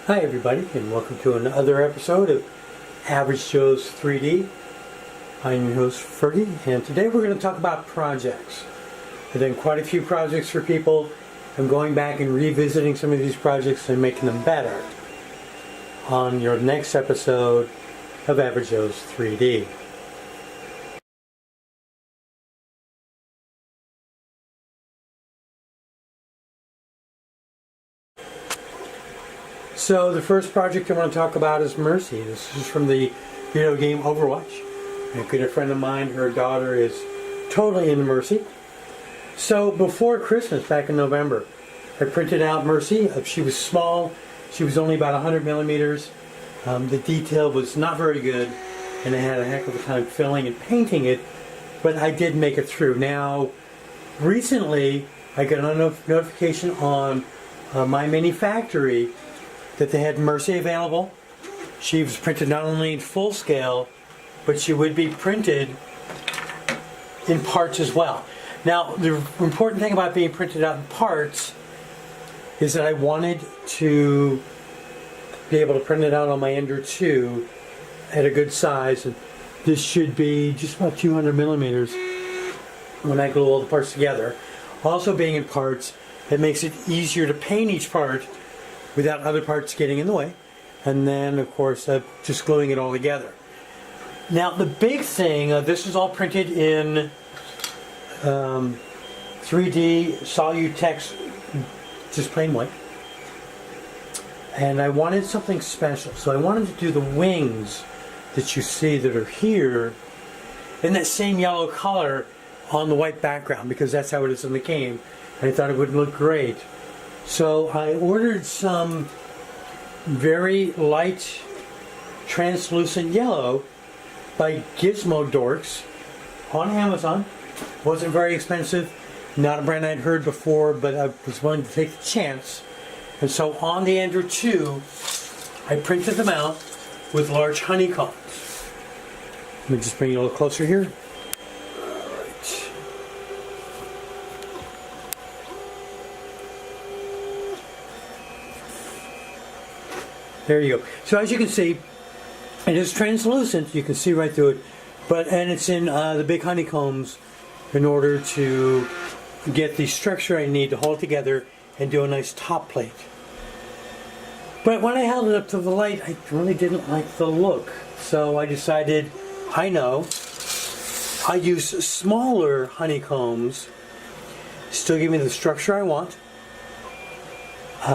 Hi everybody, and welcome to another episode of Average Joe's 3D. I'm your host Fergie, and today we're going to talk about projects. I've done quite a few projects for people. I'm going back and revisiting some of these projects and making them better on your next episode of Average Joe's 3D. So the first project I want to talk about is Mercy. This is from the video game Overwatch. A good friend of mine, her daughter is totally into Mercy. So before Christmas, back in November, I printed out Mercy. She was small. She was only about 100 millimeters. The detail was not very good, and I had a heck of a time filling and painting it, but I did make it through. Now, recently, I got a notification on my mini factory that they had Mercy available. She was printed not only in full scale, but she would be printed in parts as well. Now, the important thing about being printed out in parts is that I wanted to be able to print it out on my Ender 2 at a good size. And this should be just about 200 millimeters when I glue all the parts together. Also being in parts, it makes it easier to paint each part without other parts getting in the way, and then of course just gluing it all together. Now the big thing, this is all printed in 3D Solutex, just plain white, and I wanted something special, so I wanted to do the wings that you see that are here in that same yellow color on the white background, because that's how it is in the game, and I thought it would look great. So I ordered some very light translucent yellow by Gizmo Dorks on Amazon. Wasn't very expensive, not a brand I'd heard before, but I was willing to take the chance. And so on the Ender 2, I printed them out with large honeycombs. Let me just bring you a little closer here. There you go. So as you can see, it is translucent. You can see right through it, and it's in the big honeycombs in order to get the structure I need to hold it together and do a nice top plate. But when I held it up to the light, I really didn't like the look. So I decided, I use smaller honeycombs, still give me the structure I want,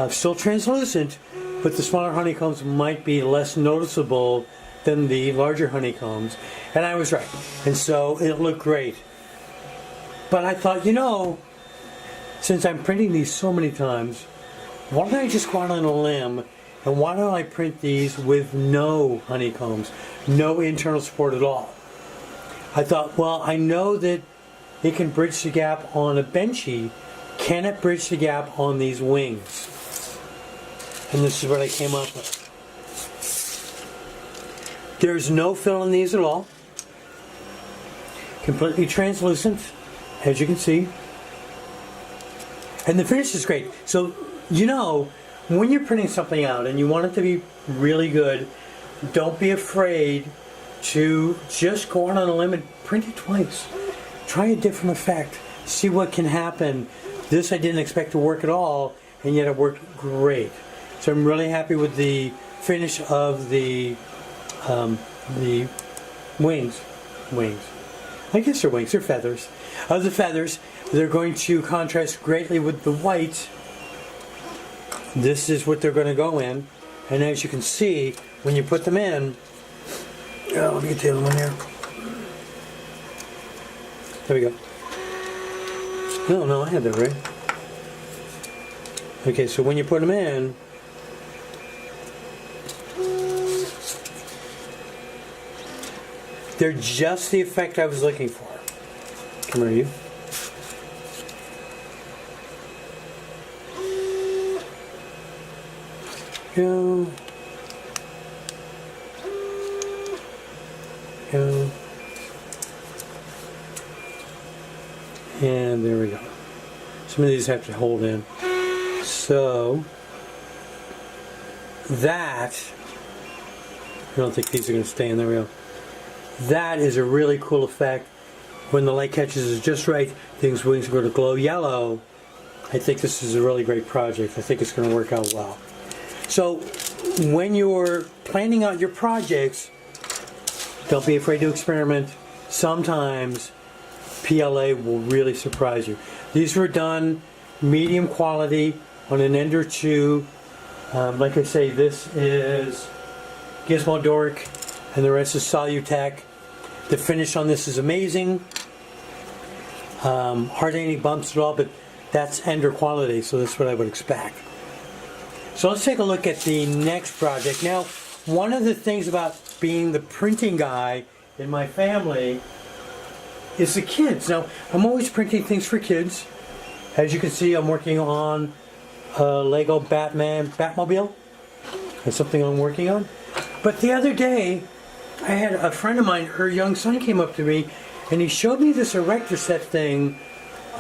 still translucent, but the smaller honeycombs might be less noticeable than the larger honeycombs. And I was right. And so it looked great. But I thought, since I'm printing these so many times, why don't I just go out on a limb, and why don't I print these with no honeycombs, no internal support at all? I thought, well, I know that it can bridge the gap on a benchy. Can it bridge the gap on these wings? And this is what I came up with. There's no fill in these at all. Completely translucent, as you can see. And the finish is great. So, when you're printing something out and you want it to be really good, don't be afraid to just go out on a limb and print it twice. Try a different effect. See what can happen. This I didn't expect to work at all, and yet it worked great. So I'm really happy with the finish of the wings. I guess they're wings, they're feathers. Of the feathers, they're going to contrast greatly with the white. This is what they're going to go in. And as you can see, when you put them in, let me get the other one here. There we go. No, I had that right. Okay, so when you put them in, they're just the effect I was looking for. Come here, you. Go. And there we go. Some of these have to hold in. So, that, I don't think these are going to stay in there. We go. That is a really cool effect. When the light catches is just right, things wings are going to glow yellow. I think this is a really great project. I think it's going to work out well. So when you're planning out your projects, don't be afraid to experiment. Sometimes PLA will really surprise you. These were done medium quality on an Ender 2. Like I say, this is Gizmo Dork and the rest is Solutech. The finish on this is amazing. Hardly any bumps at all, but that's Ender quality, so that's what I would expect. So let's take a look at the next project. Now, one of the things about being the printing guy in my family is the kids. Now, I'm always printing things for kids. As you can see, I'm working on a Lego Batmobile. That's something I'm working on. But the other day, I had a friend of mine, her young son came up to me, and he showed me this erector set thing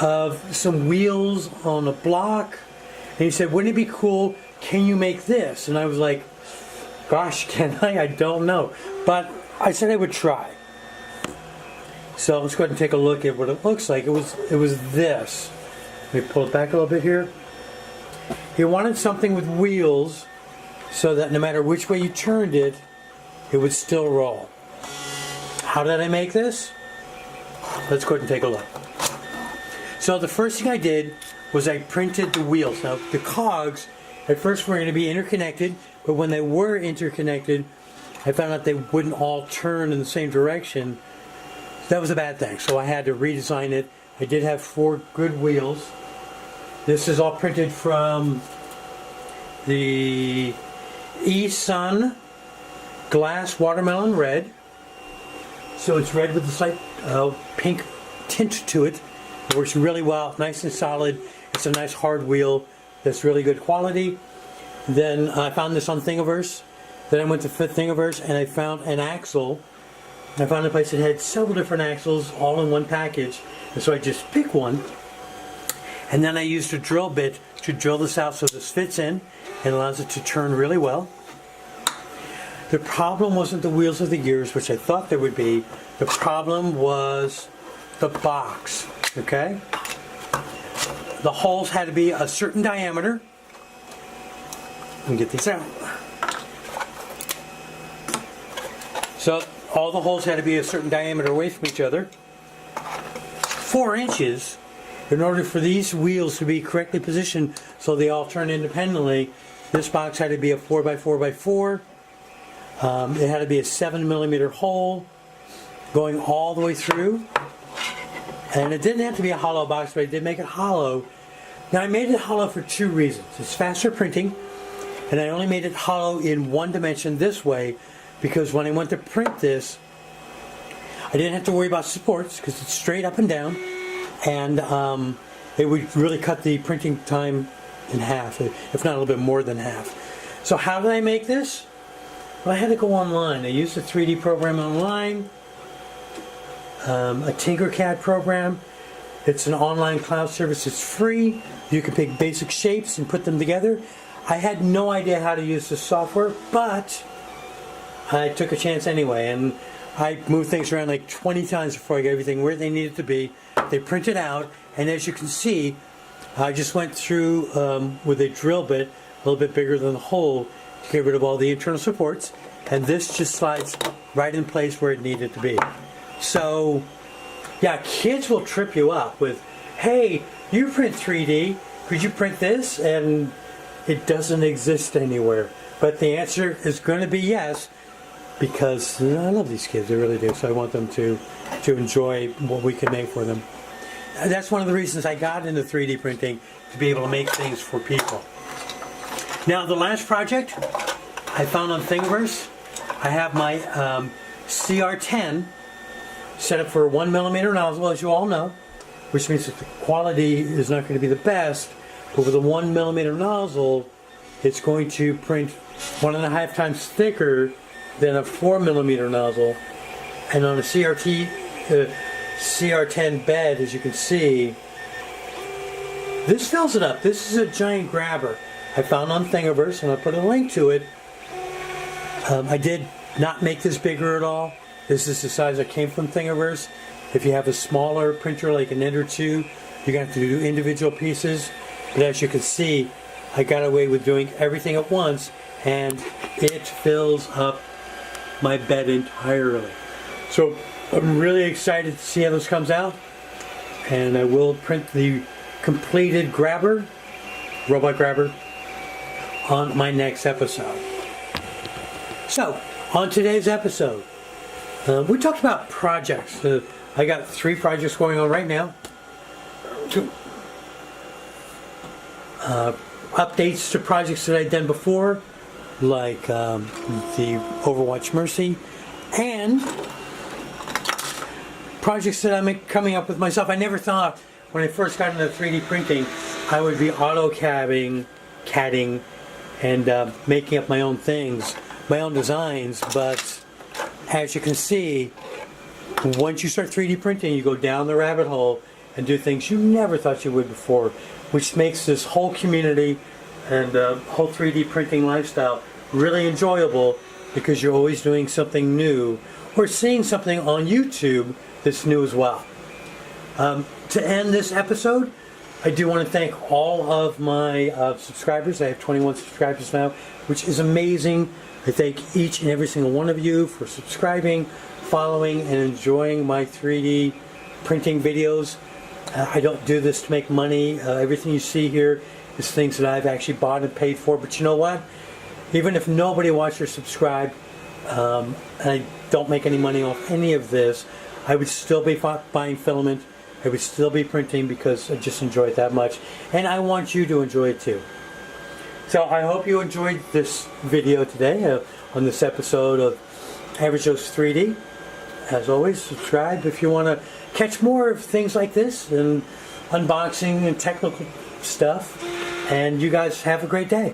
of some wheels on a block. And he said, wouldn't it be cool? Can you make this? And I was like, gosh, can I? I don't know. But I said I would try. So let's go ahead and take a look at what it looks like. It was this. Let me pull it back a little bit here. He wanted something with wheels so that no matter which way you turned it, it would still roll. How did I make this? Let's go ahead and take a look. So the first thing I did was I printed the wheels. Now the cogs at first were going to be interconnected, but when they were interconnected, I found out they wouldn't all turn in the same direction. That was a bad thing, so I had to redesign it. I did have 4 good wheels. This is all printed from the E-Sun Glass Watermelon Red. So it's red with a slight pink tint to it. It works really well, nice and solid. It's a nice hard wheel that's really good quality. Then I found this on Thingiverse. Then I went to Thingiverse and I found an axle. I found a place that had several different axles all in one package. And so I just picked one. And then I used a drill bit to drill this out so this fits in and allows it to turn really well. The problem wasn't the wheels or the gears, which I thought there would be. The problem was the box, okay? The holes had to be a certain diameter. Let me get these out. So all the holes had to be a certain diameter away from each other. 4 inches in order for these wheels to be correctly positioned so they all turn independently. This box had to be a 4x4x4. It had to be a 7mm hole going all the way through. And it didn't have to be a hollow box, but I did make it hollow. Now I made it hollow for 2 reasons. It's faster printing, and I only made it hollow in one dimension this way because when I went to print this, I didn't have to worry about supports because it's straight up and down, and it would really cut the printing time in half, if not a little bit more than half. So how did I make this? Well, I had to go online. I used a 3D program online, a Tinkercad program. It's an online cloud service. It's free. You can pick basic shapes and put them together. I had no idea how to use the software, but I took a chance anyway, and I moved things around like 20 times before I got everything where they needed to be. They printed out, and as you can see, I just went through with a drill bit, a little bit bigger than the hole, to get rid of all the internal supports, and this just slides right in place where it needed to be. So, yeah, kids will trip you up with, hey, you print 3D, could you print this? And it doesn't exist anywhere. But the answer is going to be yes, because I love these kids, I really do. So I want them to enjoy what we can make for them. And that's one of the reasons I got into 3D printing, to be able to make things for people. Now the last project I found on Thingiverse, I have my CR10 set up for a 1mm nozzle, as you all know, which means that the quality is not going to be the best, but with a 1mm nozzle, it's going to print 1.5 times thicker than a 4mm nozzle. And on a CR10 bed, as you can see, this fills it up. This is a giant grabber. I found on Thingiverse, and I'll put a link to it. I did not make this bigger at all. This is the size that came from Thingiverse. If you have a smaller printer like an Ender 2, you're going to have to do individual pieces. But as you can see, I got away with doing everything at once, and it fills up my bed entirely. So I'm really excited to see how this comes out. And I will print the completed grabber, robot grabber, on my next episode. So, on today's episode, we talked about projects. I got 3 projects going on right now. Updates to projects that I've done before, like the Overwatch Mercy, and projects that I'm coming up with myself. I never thought when I first got into 3D printing I would be CADing, and making up my own things, my own designs. But as you can see, once you start 3D printing, you go down the rabbit hole and do things you never thought you would before, which makes this whole community and whole 3D printing lifestyle really enjoyable, because you're always doing something new or seeing something on YouTube that's new as well. To end this episode, I do want to thank all of my subscribers. I have 21 subscribers now, which is amazing. I thank each and every single one of you for subscribing, following, and enjoying my 3D printing videos. I don't do this to make money. Everything you see here is things that I've actually bought and paid for. But you know what? Even if nobody watched or subscribed, and I don't make any money off any of this, I would still be buying filament. I would still be printing, because I just enjoy it that much. And I want you to enjoy it too. So I hope you enjoyed this video today on this episode of Average Joe's 3D. As always, subscribe if you want to catch more of things like this and unboxing and technical stuff. And you guys have a great day.